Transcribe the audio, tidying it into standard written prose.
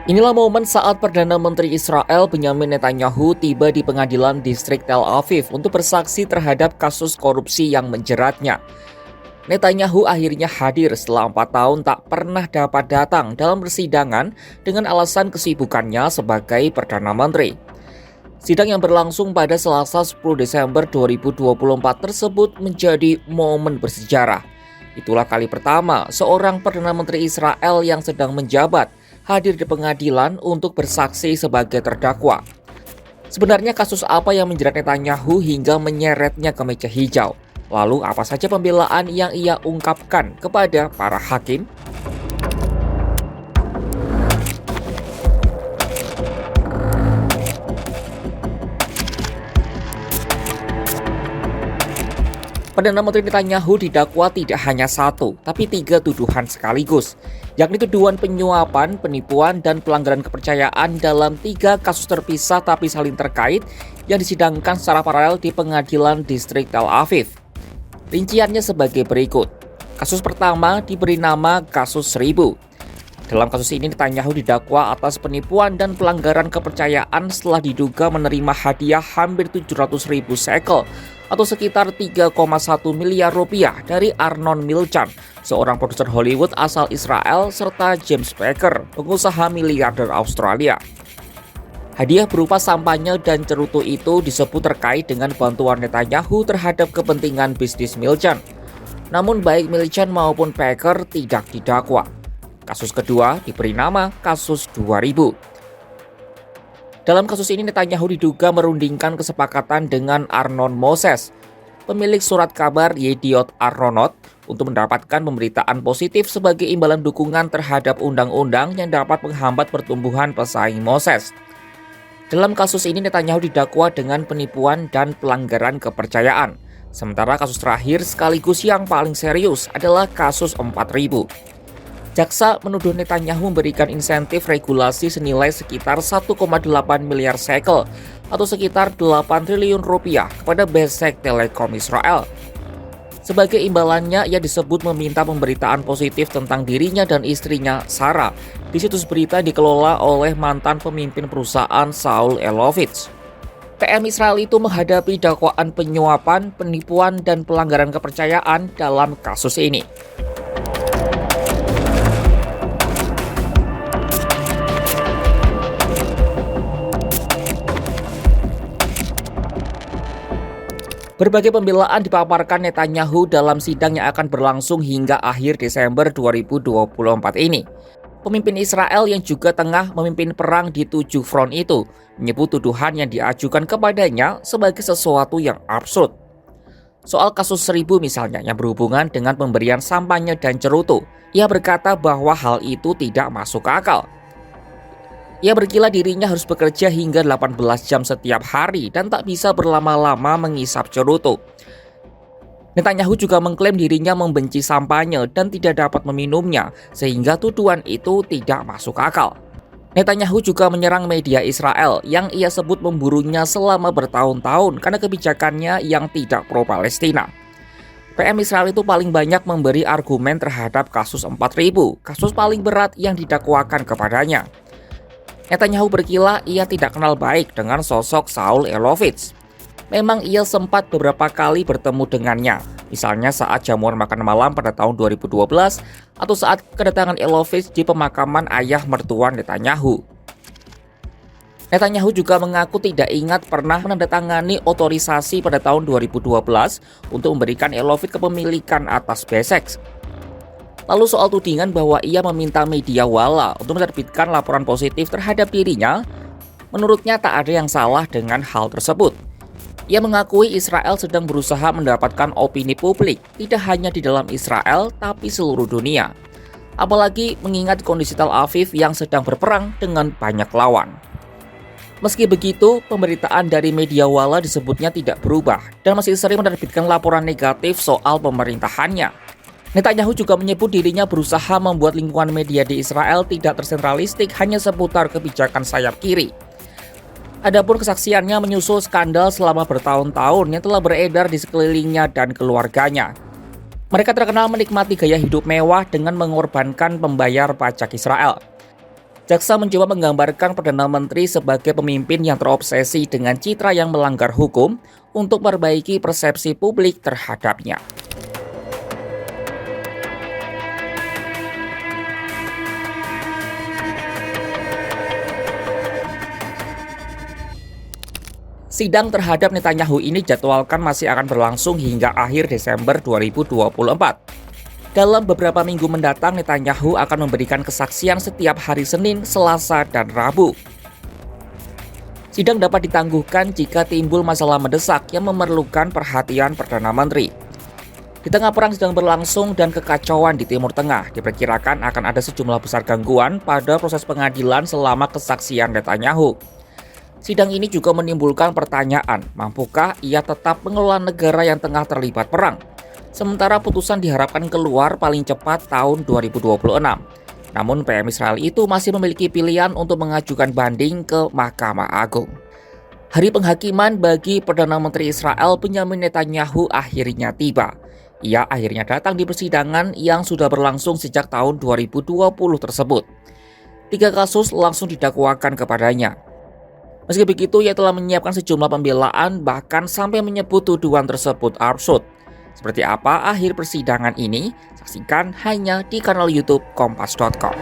Inilah momen saat Perdana Menteri Israel Benyamin Netanyahu tiba di pengadilan distrik Tel Aviv untuk bersaksi terhadap kasus korupsi yang menjeratnya. Netanyahu akhirnya hadir setelah 4 tahun tak pernah dapat datang dalam persidangan dengan alasan kesibukannya sebagai Perdana Menteri. Sidang yang berlangsung pada Selasa 10 Desember 2024 tersebut menjadi momen bersejarah. Itulah kali pertama seorang Perdana Menteri Israel yang sedang menjabat hadir di pengadilan untuk bersaksi sebagai terdakwa. Sebenarnya kasus apa yang menjerat Netanyahu hingga menyeretnya ke meja hijau? Lalu apa saja pembelaan yang ia ungkapkan kepada para hakim? Perdana Menteri Netanyahu didakwa tidak hanya satu, tapi 3 tuduhan sekaligus, yakni tuduhan penyuapan, penipuan, dan pelanggaran kepercayaan dalam 3 kasus terpisah tapi saling terkait yang disidangkan secara paralel di pengadilan distrik Tel Aviv. Rinciannya sebagai berikut. Kasus pertama diberi nama kasus 1000. Dalam kasus ini Netanyahu didakwa atas penipuan dan pelanggaran kepercayaan setelah diduga menerima hadiah hampir 700.000 shekel atau sekitar 3,1 miliar rupiah dari Arnon Milchan, seorang produser Hollywood asal Israel, serta James Packer, pengusaha miliarder Australia. Hadiah berupa sampahnya dan cerutu itu disebut terkait dengan bantuan Netanyahu terhadap kepentingan bisnis Milchan. Namun baik Milchan maupun Packer tidak didakwa. Kasus kedua diberi nama kasus 2000. Dalam kasus ini Netanyahu diduga merundingkan kesepakatan dengan Arnon Moses, pemilik surat kabar Yediot Aharonot, untuk mendapatkan pemberitaan positif sebagai imbalan dukungan terhadap undang-undang yang dapat menghambat pertumbuhan pesaing Moses. Dalam kasus ini Netanyahu didakwa dengan penipuan dan pelanggaran kepercayaan. Sementara kasus terakhir sekaligus yang paling serius adalah kasus 4000. Jaksa menuduh Netanyahu memberikan insentif regulasi senilai sekitar 1,8 miliar shekel atau sekitar 8 triliun rupiah kepada Bezeq Telekom Israel. Sebagai imbalannya, ia disebut meminta pemberitaan positif tentang dirinya dan istrinya, Sarah, di situs berita dikelola oleh mantan pemimpin perusahaan Saul Elovitz. PM Israel itu menghadapi dakwaan penyuapan, penipuan, dan pelanggaran kepercayaan dalam kasus ini. Berbagai pembelaan dipaparkan Netanyahu dalam sidang yang akan berlangsung hingga akhir Desember 2024 ini. Pemimpin Israel yang juga tengah memimpin perang di 7 front itu menyebut tuduhan yang diajukan kepadanya sebagai sesuatu yang absurd. Soal kasus 1000 misalnya yang berhubungan dengan pemberian sampahnya dan cerutu, ia berkata bahwa hal itu tidak masuk akal. Ia berkilah dirinya harus bekerja hingga 18 jam setiap hari dan tak bisa berlama-lama mengisap cerutu. Netanyahu juga mengklaim dirinya membenci sampahnya dan tidak dapat meminumnya, sehingga tuduhan itu tidak masuk akal. Netanyahu juga menyerang media Israel yang ia sebut memburunya selama bertahun-tahun karena kebijakannya yang tidak pro-Palestina. PM Israel itu paling banyak memberi argumen terhadap kasus 4000, kasus paling berat yang didakwakan kepadanya. Netanyahu berkilah ia tidak kenal baik dengan sosok Saul Elovitz. Memang ia sempat beberapa kali bertemu dengannya, misalnya saat jamuan makan malam pada tahun 2012 atau saat kedatangan Elovitz di pemakaman ayah mertua Netanyahu. Netanyahu juga mengaku tidak ingat pernah menandatangani otorisasi pada tahun 2012 untuk memberikan Elovitz kepemilikan atas Bezeq. Lalu soal tudingan bahwa ia meminta media Walla untuk menerbitkan laporan positif terhadap dirinya, menurutnya tak ada yang salah dengan hal tersebut. Ia mengakui Israel sedang berusaha mendapatkan opini publik, tidak hanya di dalam Israel, tapi seluruh dunia. Apalagi mengingat kondisi Tel Aviv yang sedang berperang dengan banyak lawan. Meski begitu, pemberitaan dari media Walla disebutnya tidak berubah dan masih sering menerbitkan laporan negatif soal pemerintahannya. Netanyahu juga menyebut dirinya berusaha membuat lingkungan media di Israel tidak tersentralistik hanya seputar kebijakan sayap kiri. Adapun kesaksiannya menyusul skandal selama bertahun-tahun yang telah beredar di sekelilingnya dan keluarganya. Mereka terkenal menikmati gaya hidup mewah dengan mengorbankan pembayar pajak Israel. Jaksa mencoba menggambarkan Perdana Menteri sebagai pemimpin yang terobsesi dengan citra yang melanggar hukum untuk memperbaiki persepsi publik terhadapnya. Sidang terhadap Netanyahu ini dijadwalkan masih akan berlangsung hingga akhir Desember 2024. Dalam beberapa minggu mendatang, Netanyahu akan memberikan kesaksian setiap hari Senin, Selasa, dan Rabu. Sidang dapat ditangguhkan jika timbul masalah mendesak yang memerlukan perhatian Perdana Menteri. Di tengah perang sedang berlangsung dan kekacauan di Timur Tengah, diperkirakan akan ada sejumlah besar gangguan pada proses pengadilan selama kesaksian Netanyahu. Sidang ini juga menimbulkan pertanyaan, mampukah ia tetap mengelola negara yang tengah terlibat perang? Sementara putusan diharapkan keluar paling cepat tahun 2026. Namun PM Israel itu masih memiliki pilihan untuk mengajukan banding ke Mahkamah Agung. Hari penghakiman bagi Perdana Menteri Israel Benyamin Netanyahu akhirnya tiba. Ia akhirnya datang di persidangan yang sudah berlangsung sejak tahun 2020 tersebut. 3 kasus langsung didakwakan kepadanya. Meski begitu, ia telah menyiapkan sejumlah pembelaan bahkan sampai menyebut tuduhan tersebut absurd. Seperti apa akhir persidangan ini? Saksikan hanya di kanal YouTube Kompas.com.